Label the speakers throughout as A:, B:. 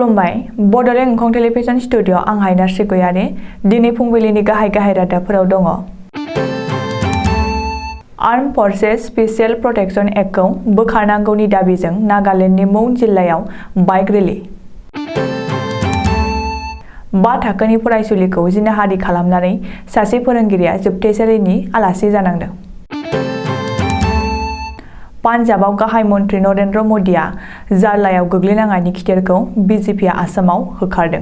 A: खुलुमबाय Bodoland एंखं television studio आं हायनार सिगयारि दिनै फुंबिलिनि गाहाय रादाबफोराव दङ। आर्म फर्सेस स्पेशल प्रोटेक्शन एक्टखौ बोखारनांगौनि दाबिजों नागालेण्डनि मौन जिल्लायाव बाइक रेली। 5 थाखोनि फरायसुलिखौ जिनाहारि खालामनानै सासे फोरोंगिरिया जोबथेसालिनि आलासि जानांदों। पान्जाबाव गाहाय मन्थ्रि नरेन्द्र मदिया जारलायाव गोग्लैनांनायनि खिथेरखौ बिजेपिआ आसामाव होखारदों।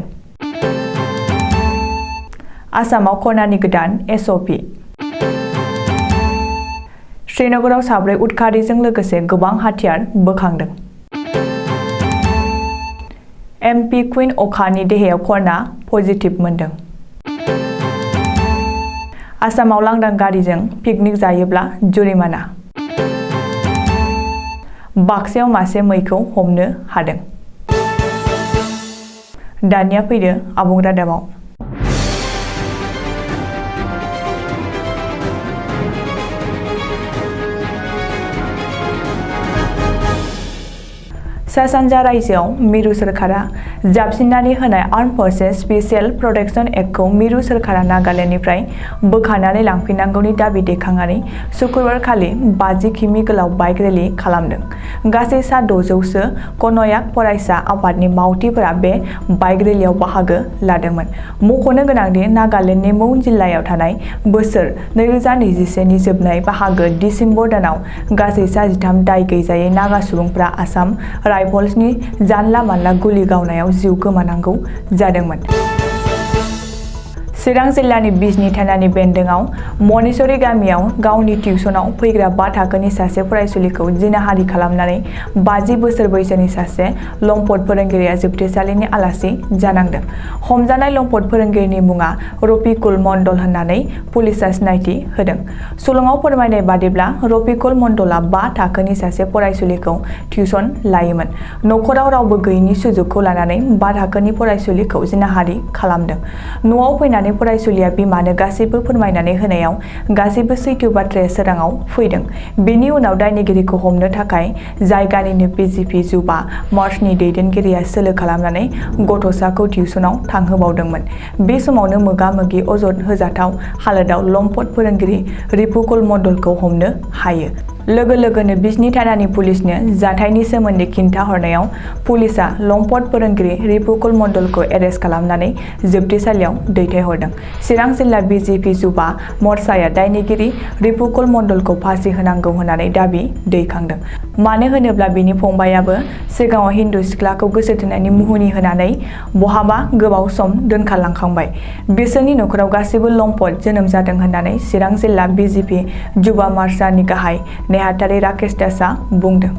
A: आसामाव खनानि गोदान एसअपि। श्रीनगराव साब्रै उदखारिजों लोगोसे गोबां हाथियार बोखांदों। एमपि क्वीन अखानि देहायाव कर'ना पजिटिभ मोनदों। आसामाव लांदां गारिजों पिकनिक जायोब्ला जुरिमाना। बाक्सायाव मासे मैखौ हमनो हादों। दानिया फैदो आबुं रादाबाव। सा सानजा रायजोआव मिरु सोरखारा जाबसिननानै होनाय आर्म फर्सेस स्पेशल प्रोटेक्शन एक्टखौ मिरु सोरखारा नागालेण्डनिफ्राय बोखारनानै लांफिननांगौनि दाबि दैखांनानै शुक्रबारखालि 50 किमि गोलाव बाइक रेली खालामदों। गासै सा 600 सो कनयाक फरायसा आफादनि मावथिफोरा बे बाइक रेलीआव बाहागो लादोंमोन। मख'नो गोनांदि नागालेण्डनि मौन जिल्लायाव थानाय बोसोर 2021 नि जोबनाय बाहागो दिसेम्बर दानाव गासै सा 13 दाय गैजायै नागा सुबुंफोरा आसाम राइफल्सनि जानला मानला गुलि गावनायाव जिउ गोमानांगौ जादोंमोन। चिरां जिल्लानि बिजनी थानानि बेन्दोंआव मनेश्वरी गामियाव गावनि टिउसनाव फैग्रा 5 थाखोनि सासे फरायसुलिखौ जिनाहारि खालामनानै 50 बोसोर बैसोनि सासे लम्पट फोरोंगिरिया जोबथेसालिनि आलासि जानांदों। हमजानाय लम्पट फोरोंगिरिनि मुङा रफिकुल मण्डल होननानै पुलिसआ सिनायथि होदों। सुलुङाव फोरमायनाय बादिब्ला रफिकुल मण्डलआ 5 थाखोनि सासे फरायसुलिखौ टिउसन लायोमोन। नखराव रावबो गैयैनि सुजुगखौ लानानै 5 थाखोनि फरायसुलिखौ जिनाहारि खालामदों। न'आव फैनानै फरायसुलिया बिमानो गासैबो फोरमायनानै होनायाव गासैबो सैथो बाथ्राया सोराङाव फैदों। बेनि उनाव दायनिगिरिखौ हमनो थाखाय जायगानिनो बिजेपि युवा मार्चनि दैदेनगिरिया सोलो खालामनानै गथ'साखौ टिउसनाव थांहोबावदोंमोन। बे समावनो मोगा-मोगि अजद होजाथाव हालोदाव लम्पट फोरोंगिरि रिपुकुल मण्डलखौ हमनो हायो। लोगो लोगोनो बिजनी थानानि पुलिसनो जाथायनि सोमोन्दै खिन्थाहरनायाव पुलिसआ लम्पट फोरोंगिरि रिपुकुल मण्डलखौ एरेस्ट खालामनानै जोबथेसालियाव दैथायहरदों। चिरां जिल्ला बिजेपि युवा मर्चाया दायनिगिरि रिपुकुल मण्डलखौ फासि होनांगौ होननानै दाबि दैखांदों। मानो होनोब्ला बिनि फंबायाबो सिगाङाव हिन्दु सिख्लाखौ गोसो थोनायनि मुहुनि होनानै बहाबा गोबाव सम दोनखारलांखांबाय। बिसोरनि नखराव गासैबो लम्पट जोनोम जादों होननानै चिरां जिल्ला बिजेपि युवा मर्चानि गाहाय नेहाथारि राकेश दासआ बुंदों।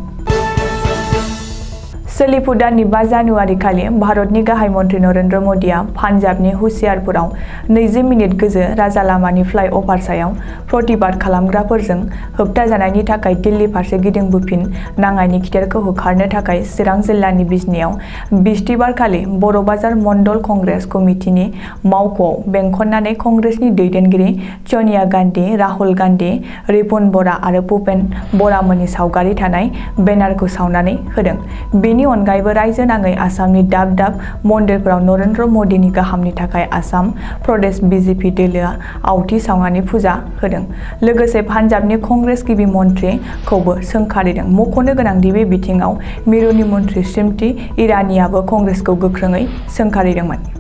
A: सोलिफु दाननि 5 जानुवारि खालि भारतनि गाहाय मन्थ्रि नरेन्द्र मदिया पान्जाबनि हुशियारपुराव 20 मिनिट गोजो राजा लामानि फ्लाइ अभार सायाव प्रतिबाद खालामग्राफोरजों होबथाजानायनि थाखाय दिल्ली फारसे गिदिंबोफिन नांनायनि खिथेरखौ होखारनो थाखाय चिरां जिल्लानि बिजनीआव बिस्तिबारखालि बर' बाजार मण्डल कंग्रेस कमिटिनि मावख'आव बेंखननानै कंग्रेसनि दैदेनगिरि सोनिया गान्धी, राहुल गान्धी, रिपुन बरा आरो भुपेन बरामोननि सावगारि थानाय बेनारखौ सावनानै होदों। बेनि अनगायैबो रायजो नाङै आसामनि दाब दाब मन्दिरफोराव नरेन्द्र मदिनि गाहामनि थाखाय आसाम प्रदेश बिजेपि दोलोआ आवथि सावनानै फुजा होदों। लोगोसे पान्जाबनि कंग्रेस गिबि मन्थ्रिखौबो सोंखारिदों। मख'नो गोनांदि बे बिथिङाव मिरुनि मन्थ्रि स्मृति ईरानीआबो कंग्रेसखौ गोख्रोङै सोंखारिदोंमोन।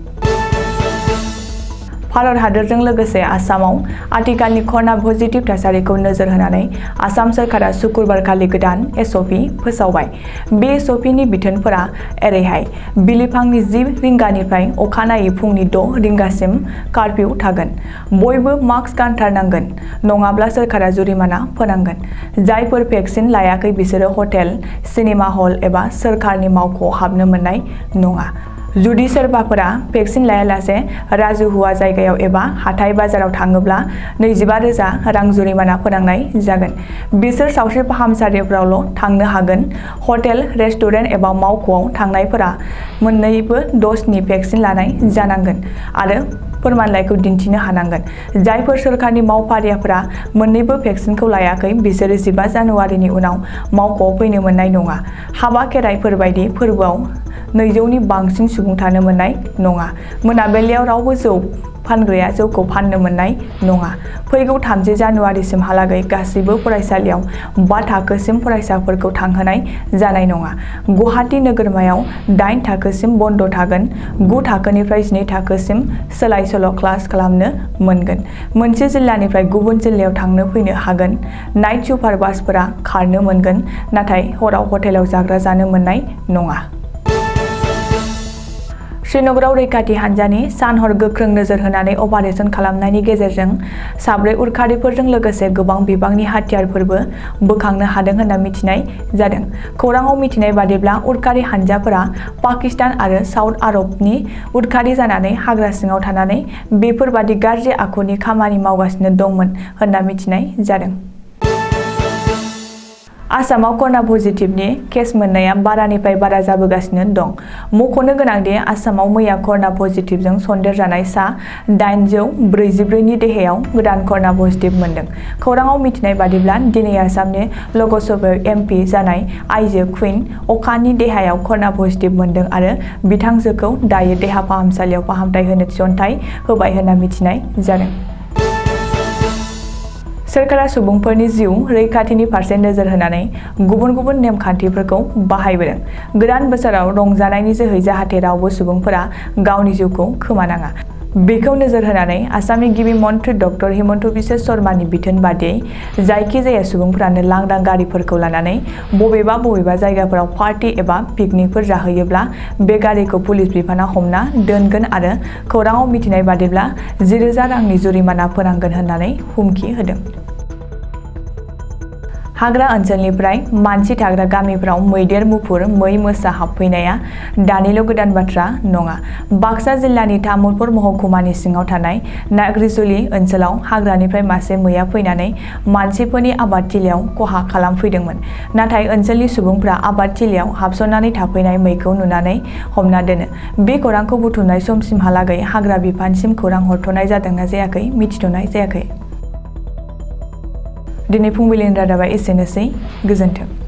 A: भारत हादरजों लोगोसे आसामाव आथिखालनि कर'ना पजिटिभ थासारिखौ नोजोर होनानै आसाम सोरखारा शुक्रबारखालि गोदान एसअपि फोसावबाय। बे एसअपिनि बिथोनफोरा एरैहाय बिलिफांनि 10 रिंगानिफ्राय अखानायै फुंनि 6 रिंगासिम कार्फिउ थागोन। बयबो मास्क गानथारनांगोन नङाब्ला सोरखारा जुरिमाना फोनांगोन। जायफोर भेक्सिन लायाखै बिसोरो हटेल, सिनेमा हल एबा सोरखारनि मावख'आव हाबनो मोननाय नङा। जुदि सोरबाफोरा भेक्सिन लायालासे राजुहुआ जायगायाव एबा हाथाय बाजाराव थाङोब्ला 25,000 रां जुरिमाना फोनांनाय जागोन। बिसोर सावस्रि फाहामसालिफोरावल' थांनो हागोन। हटेल, रेस्टुरेन्ट एबा मावख'आव थांनायफोरा मोन्नैबो द'जनि भेक्सिन लानाय जानांगोन आरो फोरमानलाइखौ दिन्थिनो हानांगोन। जायफोर सोरखारनि मावफारियाफोरा मोन्नैबो भेक्सिनखौ लायाखै बिसोरो 15 जानुवारिनि उनाव मावख'आव फैनो मोननाय नङा। हाबा खेराइफोर बायदि फोरबोआव 200 नि बांसिन सुबुं थानो मोननाय नङा। मोनाबिलियाव रावबो जौ फानग्राया जौखौ फाननो मोननाय नङा। फैगौ 30 जानुवारिसिमहालागै गासैबो फरायसालियाव 5 थाखोसिम फरायसाफोरखौ थांहोनाय जानाय नङा। गुवाहाटी नोगोरमायाव 8 थाखोसिम बन्द थागोन। 9 थाखोनिफ्राय 12 थाखोसिम सोलाय-सोल' क्लास खालामनो मोनगोन। मोनसे जिल्लानिफ्राय गुबुन जिल्लायाव थांनो फैनो हागोन। नाइट सुपार बासफोरा खारनो मोनगोन, नाथाय हराव हटेलाव जाग्रा जानो मोननाय नङा। श्रीनगराव रैखाथि हान्जानि सान-हर गोख्रों नोजोर होनानै अपारेसन खालामनायनि गेजेरजों 4 उदखारिफोरजों लोगोसे गोबां बिबांनि हाथियारफोरबो बोखांनो हादों होनना मिथिनाय जादों। खौराङाव मिथिनाय बादिब्ला उदखारि हान्जाफोरा पाकिस्तान आरो साउथ आरबनि उदखारि जानानै हाग्रा सिङाव थानानै बेफोरबादि गाज्रि आखुनि खामानि मावगासिनो दंमोन होनना मिथिनाय जादों। आसामाव कर'ना पजिटिभनि केस मोननाया बारानिफ्राय बारा जाबोगासिनो दं। मख'नो गोनांदि आसामाव मैया कर'ना पजिटिभजों सन्देरजानाय सा 844 नि देहायाव गोदान कर'ना पजिटिभ मोनदों। खौराङाव मिथिनाय बादिब्ला दिनै आसामनि लोकसभायाव एमपि जानाय आइजो कुइन अखानि देहायाव कर'ना पजिटिभ मोनदों आरो बिथांजोखौ दायो देहा फाहामसालियाव फाहामथाय होनो थिसनथाइ होबाय होनना मिथिनाय जादों। सोरखारा सुबुंफोरनि जिउ रैखाथिनि फारसे नोजोर होनानै गुबुन गुबुन नेमखान्थिफोरखौ बाहायबोदों। गोदान बोसोराव रंजानायनि जोहै जाहाथे रावबो सुबुंफोरा गावनि जिउखौ खोमानाङा। बेखौ नोजोर होनानै आसामनि गिबि मन्थ्रि डक्टर हिमन्त बिश्व शर्मानि बिथोन बादियै जायखिजाया सुबुंफोरानो लांदां गारिफोरखौ लानानै बबेबा जायगाफोराव पार्टी एबा पिकनिकफोर जाहैयोब्ला बे गारिखौ पुलिस बिफाना हमना दोनगोन आरो खौराङाव मिथिनाय बादिब्ला 10,000 रांनि जुरिमाना फोनांगोन होननानै हुमखि होदों। हाग्रा ओनसोलनिफ्राय मानसि थाग्रा गामिफोराव मैदेर, मुफुर, मै, मोसा हाबफैनाया दानिल' गोदान बाथ्रा नङा। बाक्सा जिल्लानि तामुलपुर महकुमानि सिङाव थानाय नाग्रिजुलि ओनसोलाव हाग्रानिफ्राय मासे मैया फैनानै मानसिफोरनि आबादथिलियाव खहा खालामफैदोंमोन। नाथाय ओनसोलनि सुबुंफ्रा आबादथिलियाव हाबसननानै थाफैनाय मैखौ नुनानै हमना दोनो। बे खौरांखौ बुथुमनाय समसिमहालागै हाग्रा बिफानसिम खौरां हरथ'नाय जादोंना जायाखै मिथिथ'नाय जायाखै। दिनै फुंबिलिनि रादाबा एसेनोसै। गोजोन्थों।